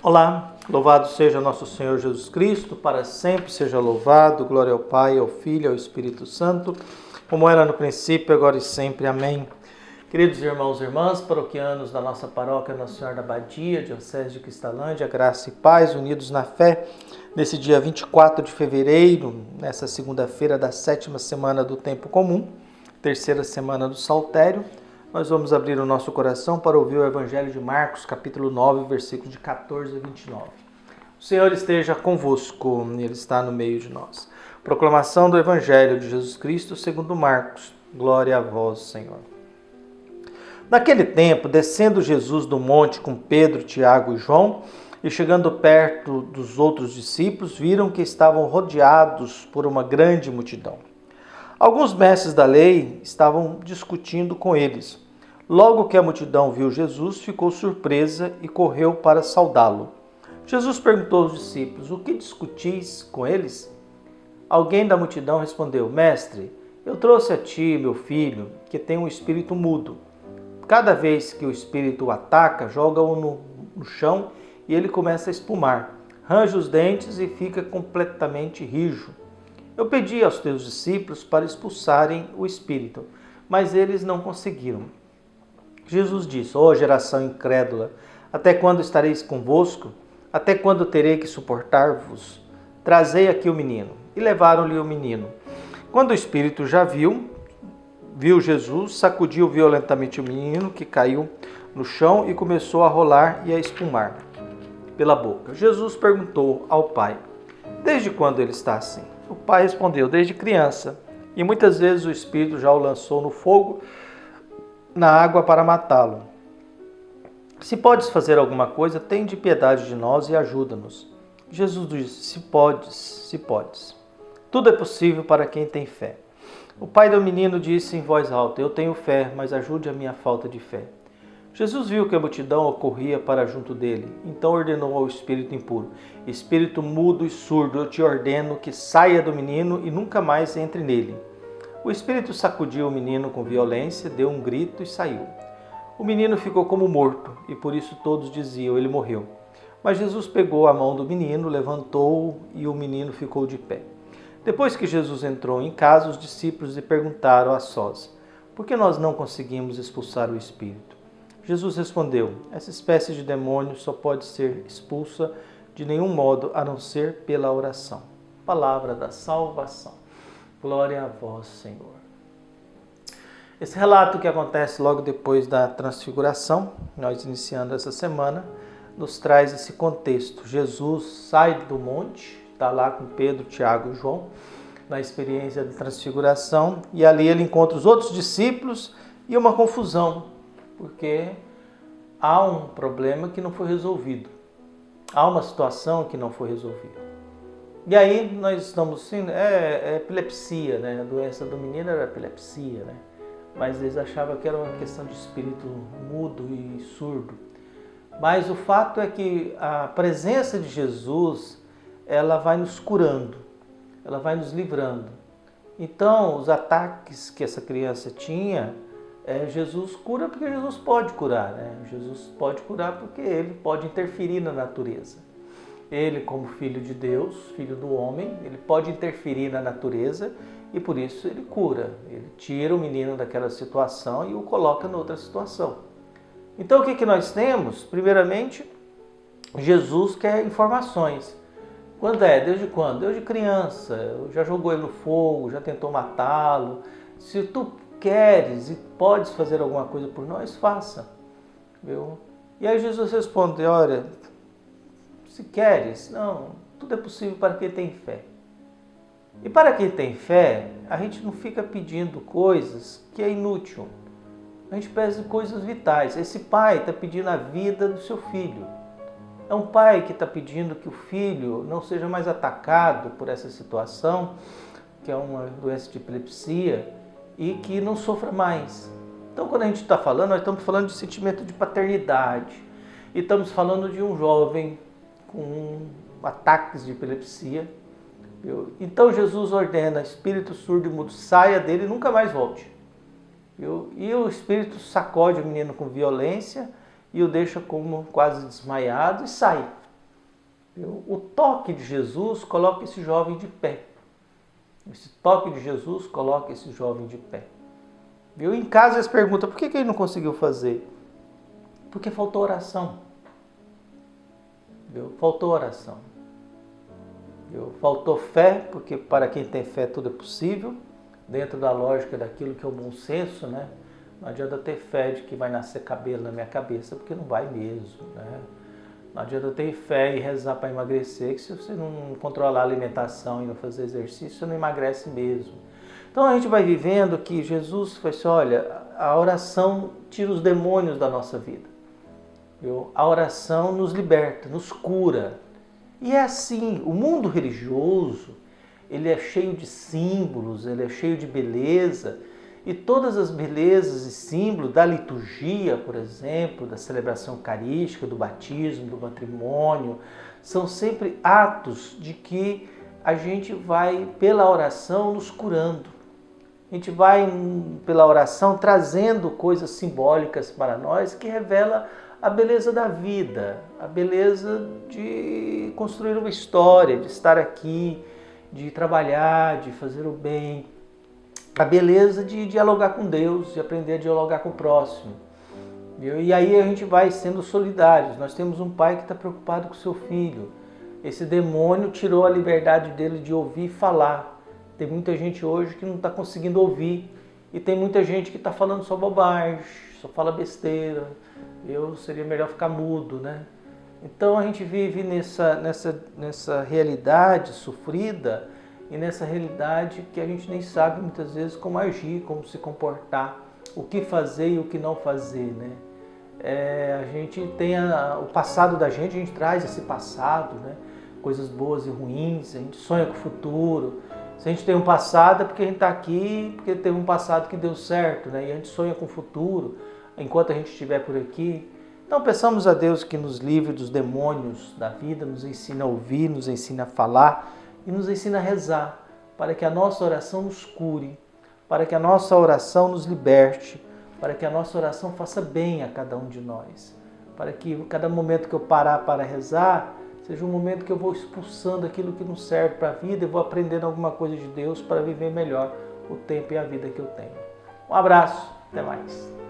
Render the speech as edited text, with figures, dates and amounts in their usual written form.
Olá, louvado seja nosso Senhor Jesus Cristo, para sempre seja louvado, glória ao Pai, ao Filho e ao Espírito Santo, como era no princípio, agora e sempre. Amém. Queridos irmãos e irmãs, paroquianos da nossa paróquia Nossa Senhora da Badia, Diocese de Cristalândia, graça e paz, unidos na fé, nesse dia 24 de fevereiro, nessa segunda-feira da 7ª semana do Tempo Comum, terceira semana do Saltério, nós vamos abrir o nosso coração para ouvir o Evangelho de Marcos, capítulo 9, versículos de 14 a 29. O Senhor esteja convosco, Ele está no meio de nós. Proclamação do Evangelho de Jesus Cristo segundo Marcos. Glória a vós, Senhor. Naquele tempo, descendo Jesus do monte com Pedro, Tiago e João, e chegando perto dos outros discípulos, viram que estavam rodeados por uma grande multidão. Alguns mestres da lei estavam discutindo com eles. Logo que a multidão viu Jesus, ficou surpresa e correu para saudá-lo. Jesus perguntou aos discípulos: "O que discutis com eles?" Alguém da multidão respondeu: "Mestre, eu trouxe a ti, meu filho, que tem um espírito mudo. Cada vez que o espírito o ataca, joga-o no chão e ele começa a espumar. Range os dentes e fica completamente rijo. Eu pedi aos teus discípulos para expulsarem o espírito, mas eles não conseguiram." Jesus disse: "Ó geração incrédula, até quando estareis convosco? Até quando terei que suportar-vos? Trazei aqui o menino." E levaram-lhe o menino. Quando o espírito já viu Jesus, sacudiu violentamente o menino, que caiu no chão e começou a rolar e a espumar pela boca. Jesus perguntou ao pai: "Desde quando ele está assim?" O pai respondeu: "Desde criança, e muitas vezes o espírito já o lançou no fogo, na água para matá-lo. Se podes fazer alguma coisa, tende piedade de nós e ajuda-nos." Jesus disse: se podes. Tudo é possível para quem tem fé." O pai do menino disse em voz alta: "Eu tenho fé, mas ajude a minha falta de fé." Jesus viu que a multidão corria para junto dele. Então ordenou ao espírito impuro: "Espírito mudo e surdo, eu te ordeno que saia do menino e nunca mais entre nele." O espírito sacudiu o menino com violência, deu um grito e saiu. O menino ficou como morto, e por isso todos diziam: "Ele morreu." Mas Jesus pegou a mão do menino, levantou-o e o menino ficou de pé. Depois que Jesus entrou em casa, os discípulos lhe perguntaram a sós: "Por que nós não conseguimos expulsar o espírito?" Jesus respondeu: "Essa espécie de demônio só pode ser expulsa de nenhum modo a não ser pela oração." Palavra da salvação. Glória a vós, Senhor. Esse relato que acontece logo depois da transfiguração, nós iniciando essa semana, nos traz esse contexto. Jesus sai do monte, está lá com Pedro, Tiago e João, na experiência da transfiguração, e ali ele encontra os outros discípulos e uma confusão, porque há um problema que não foi resolvido, há uma situação que não foi resolvida. E aí nós estamos assim, epilepsia, né? A doença do menino era epilepsia, né? Mas eles achavam que era uma questão de espírito mudo e surdo. Mas o fato é que a presença de Jesus, ela vai nos curando, ela vai nos livrando. Então, os ataques que essa criança tinha, Jesus cura porque Jesus pode curar, né? Jesus pode curar porque ele pode interferir na natureza. Ele, como filho de Deus, filho do homem, ele pode interferir na natureza e por isso ele cura. Ele tira o menino daquela situação e o coloca em outra situação. Então o que nós temos? Primeiramente, Jesus quer informações. Quando Desde quando? Desde criança. Já jogou ele no fogo, já tentou matá-lo. Se tu queres e podes fazer alguma coisa por nós, faça. Viu? E aí Jesus responde: "Olha, se queres, não, tudo é possível para quem tem fé." E para quem tem fé, a gente não fica pedindo coisas que é inútil. A gente pede coisas vitais. Esse pai está pedindo a vida do seu filho. É um pai que está pedindo que o filho não seja mais atacado por essa situação, que é uma doença de epilepsia, e que não sofra mais. Então, quando a gente está falando, nós estamos falando de sentimento de paternidade. E estamos falando de um jovem com ataques de epilepsia. Então Jesus ordena: espírito surdo e mudo, saia dele e nunca mais volte. E o espírito sacode o menino com violência e o deixa como quase desmaiado e sai. Viu? O toque de Jesus coloca esse jovem de pé. Esse toque de Jesus coloca esse jovem de pé. Viu? Em casa eles perguntam, por que ele não conseguiu fazer? Porque faltou oração. Viu? Faltou oração. Viu? Faltou fé, porque para quem tem fé tudo é possível, dentro da lógica daquilo que é o bom senso, né? Não adianta ter fé de que vai nascer cabelo na minha cabeça, porque não vai mesmo, né? Não adianta ter fé e rezar para emagrecer, que se você não controlar a alimentação e não fazer exercício, você não emagrece mesmo. Então a gente vai vivendo que Jesus foi assim, olha, a oração tira os demônios da nossa vida. Viu? A oração nos liberta, nos cura. E é assim, o mundo religioso, ele é cheio de símbolos, ele é cheio de beleza, e todas as belezas e símbolos da liturgia, por exemplo, da celebração eucarística, do batismo, do matrimônio, são sempre atos de que a gente vai, pela oração, nos curando. A gente vai, pela oração, trazendo coisas simbólicas para nós que revela a beleza da vida, a beleza de construir uma história, de estar aqui, de trabalhar, de fazer o bem, a beleza de dialogar com Deus, de aprender a dialogar com o próximo. E aí a gente vai sendo solidários. Nós temos um pai que está preocupado com o seu filho. Esse demônio tirou a liberdade dele de ouvir e falar. Tem muita gente hoje que não está conseguindo ouvir. E tem muita gente que está falando só bobagem, só fala besteira. Seria melhor ficar mudo, né? Então a gente vive nessa realidade sofrida e nessa realidade que a gente nem sabe muitas vezes como agir, como se comportar, o que fazer e o que não fazer, né? A gente tem o passado da gente, a gente traz esse passado, né? Coisas boas e ruins, a gente sonha com o futuro. Se a gente tem um passado é porque a gente está aqui, porque teve um passado que deu certo, né? E a gente sonha com o futuro enquanto a gente estiver por aqui. Então peçamos a Deus que nos livre dos demônios da vida, nos ensine a ouvir, nos ensine a falar e nos ensine a rezar, para que a nossa oração nos cure, para que a nossa oração nos liberte, para que a nossa oração faça bem a cada um de nós, para que cada momento que eu parar para rezar, seja um momento que eu vou expulsando aquilo que não serve para a vida e vou aprendendo alguma coisa de Deus para viver melhor o tempo e a vida que eu tenho. Um abraço, até mais.